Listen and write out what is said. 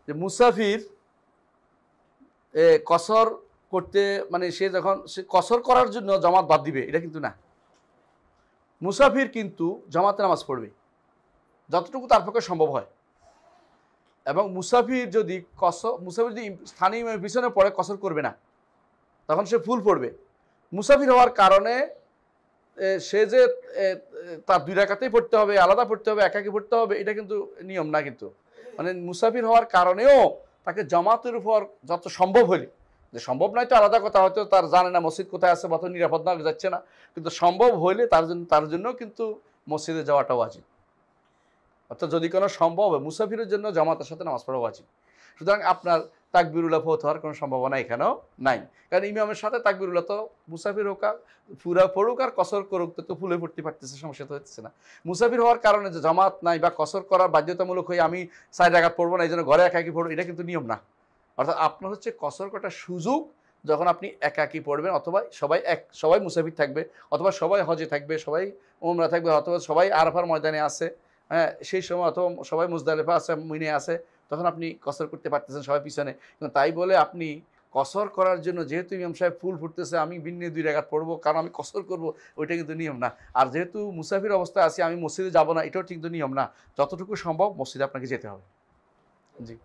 যে মুসাফির কসর করতে মানে সে যখন সে কসর করার জন্য জামাত বাদ দিবে এটা কিন্তু না। মুসাফির কিন্তু জামাতে নামাজ পড়বে যতটুকু তার পক্ষে সম্ভব হয়। এবং মুসাফির যদি স্থানীয় ইমামের পিছনে পড়ে কসর করবে না, তখন সে ফুল পড়বে। মুসাফির হওয়ার কারণে সে যে তার 2 রাকাতেই পড়তে হবে, আলাদা পড়তে হবে, একাকি পড়তে হবে, এটা কিন্তু নিয়ম না। কিন্তু মানে মুসাফির হওয়ার কারণেও তাকে জামাতের উপর যত সম্ভব হলে, যে সম্ভব নয় তো আলাদা কথা, হয়তো তার জানে না মসজিদ কোথায় আছে বা তো নিরাপদ না যাচ্ছে না, কিন্তু সম্ভব হইলে তার জন্য কিন্তু মসজিদে যাওয়াটা ওয়াজিব। অর্থাৎ যদি কোনো সম্ভব হয় মুসাফিরের জন্য জামাতের সাথে নামাজ পড়া ওয়াজিব। সুতরাং আপনার তাকবিরুল্লাহ ফৌত হওয়ার কোনো সম্ভাবনা এখানেও নাই, কারণ ইমামের সাথে তাকবিরুল্লাহ তো মুসাফির হোক আর পুরা পড়ুক আর কসর করুক তো ফুলে পড়তে পারতেছে, সমস্যা তো হচ্ছে না। মুসাফির হওয়ার কারণে যে জামাত নাই বা কসর করার বাধ্যতামূলক হয়ে আমি 4 রাকাত পড়বো না, এই জন্য ঘরে একাকি পড়বো, এটা কিন্তু নিয়ম না। অর্থাৎ আপনার হচ্ছে কসর করার সুযোগ যখন আপনি একাকি পড়বেন, অথবা সবাই মুসাফির থাকবে, অথবা সবাই হজে থাকবে, সবাই উমরা থাকবে, অথবা সবাই আরাফার ময়দানে আছে, হ্যাঁ সেই সময়, অথবা সবাই মুজদালিফা আছে, মিনে আছে, তখন আপনি কসর করতে পারতেছেন সবাই পিছনে। কিন্তু তাই বলে আপনি কসর করার জন্য, যেহেতু ইমাম সাহেব ফুল ফুটতেছে আমি ভিন্ন 2 রাকাত পড়বো কারণ আমি কসর করব, ওইটা কিন্তু নিয়ম না। আর যেহেতু মুসাফির অবস্থায় আছি আমি মসজিদে যাব না, এটাও কিন্তু নিয়ম না। যতটুকু সম্ভব মসজিদে আপনাকে যেতে হবে। জি।